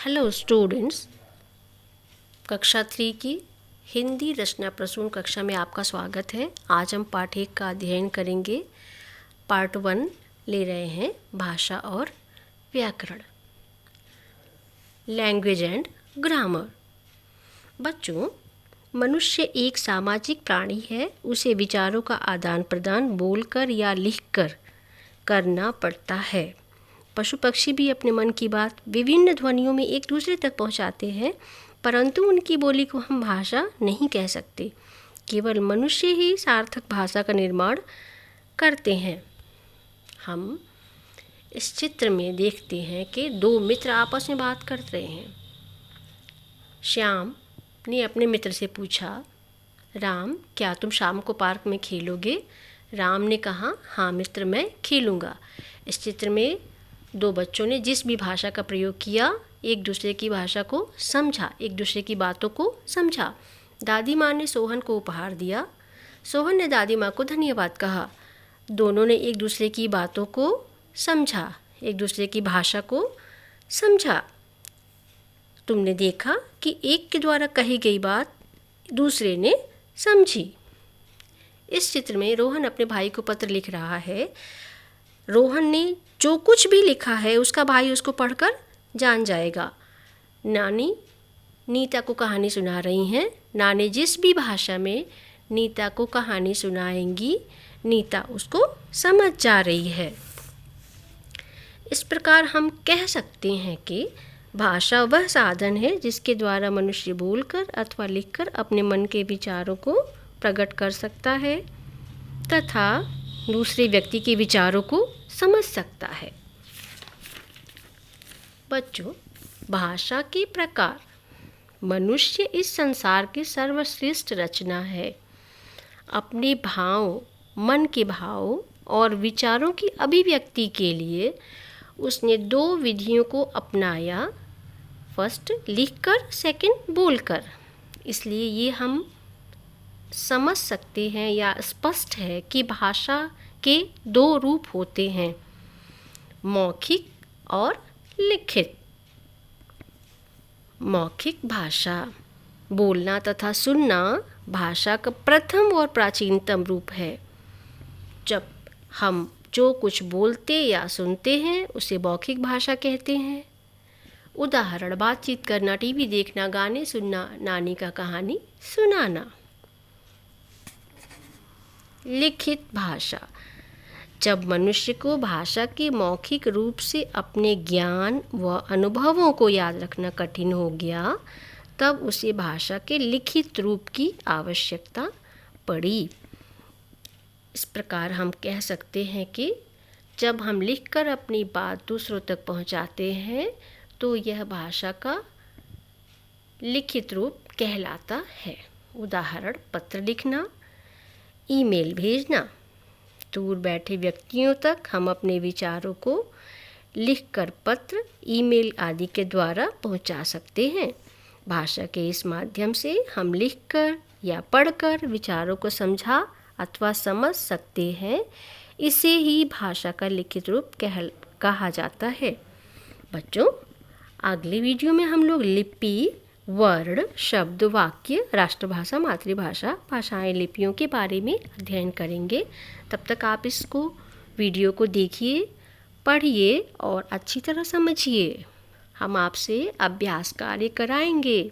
Hello students, कक्षा 3 की हिंदी रचना प्रसून कक्षा में आपका स्वागत है। आज हम पाठ 1 का अध्ययन करेंगे। पार्ट 1 ले रहे हैं भाषा और व्याकरण, लैंग्वेज एंड ग्रामर। बच्चों, मनुष्य एक सामाजिक प्राणी है। उसे विचारों का आदान प्रदान बोलकर या लिखकर करना पड़ता है। पशु पक्षी भी अपने मन की बात विभिन्न ध्वनियों में एक दूसरे तक पहुंचाते हैं, परंतु उनकी बोली को हम भाषा नहीं कह सकते। केवल मनुष्य ही सार्थक भाषा का निर्माण करते हैं। हम इस चित्र में देखते हैं कि दो मित्र आपस में बात कर रहे हैं। श्याम ने अपने मित्र से पूछा, राम, क्या तुम शाम को पार्क में खेलोगे? राम ने कहा, हाँ मित्र, मैं खेलूँगा। इस चित्र में दो बच्चों ने जिस भी भाषा का प्रयोग किया, एक दूसरे की भाषा को समझा, एक दूसरे की बातों को समझा। दादी माँ ने सोहन को उपहार दिया। सोहन ने दादी माँ को धन्यवाद कहा। दोनों ने एक दूसरे की बातों को समझा, एक दूसरे की भाषा को समझा। तुमने देखा कि एक के द्वारा कही गई बात दूसरे ने समझी। इस चित्र में रोहन अपने भाई को पत्र लिख रहा है। रोहन ने जो कुछ भी लिखा है उसका भाई उसको पढ़कर जान जाएगा। नानी नीता को कहानी सुना रही हैं। नानी जिस भी भाषा में नीता को कहानी सुनाएंगी, नीता उसको समझ जा रही है। इस प्रकार हम कह सकते हैं कि भाषा वह साधन है जिसके द्वारा मनुष्य बोलकर अथवा लिखकर अपने मन के विचारों को प्रकट कर सकता है तथा दूसरे व्यक्ति के विचारों को समझ सकता है। बच्चों, भाषा के प्रकार। मनुष्य इस संसार की सर्वश्रेष्ठ रचना है। अपने भाव, मन के भाव और विचारों की अभिव्यक्ति के लिए उसने दो विधियों को अपनाया, फर्स्ट लिखकर, सेकंड बोलकर। इसलिए ये हम समझ सकते हैं या स्पष्ट है कि भाषा के दो रूप होते हैं, मौखिक और लिखित। मौखिक भाषा बोलना तथा सुनना भाषा का प्रथम और प्राचीनतम रूप है। जब हम जो कुछ बोलते या सुनते हैं उसे मौखिक भाषा कहते हैं। उदाहरण, बातचीत करना, टीवी देखना, गाने सुनना, नानी का कहानी सुनाना। लिखित भाषा, जब मनुष्य को भाषा के मौखिक रूप से अपने ज्ञान व अनुभवों को याद रखना कठिन हो गया, तब उसे भाषा के लिखित रूप की आवश्यकता पड़ी। इस प्रकार हम कह सकते हैं कि जब हम लिखकर अपनी बात दूसरों तक पहुंचाते हैं तो यह भाषा का लिखित रूप कहलाता है। उदाहरण, पत्र लिखना, ईमेल भेजना। दूर बैठे व्यक्तियों तक हम अपने विचारों को लिखकर पत्र, ईमेल आदि के द्वारा पहुंचा सकते हैं। भाषा के इस माध्यम से हम लिखकर या पढ़कर विचारों को समझा अथवा समझ सकते हैं। इसे ही भाषा का लिखित रूप कहा जाता है। बच्चों, अगले वीडियो में हम लोग लिपि, वर्ण, शब्द, वाक्य, राष्ट्रभाषा, मातृभाषा, भाषाएं, लिपियों के बारे में अध्ययन करेंगे। तब तक आप इसको वीडियो को देखिए, पढ़िए और अच्छी तरह समझिए। हम आपसे अभ्यास कार्य कराएंगे।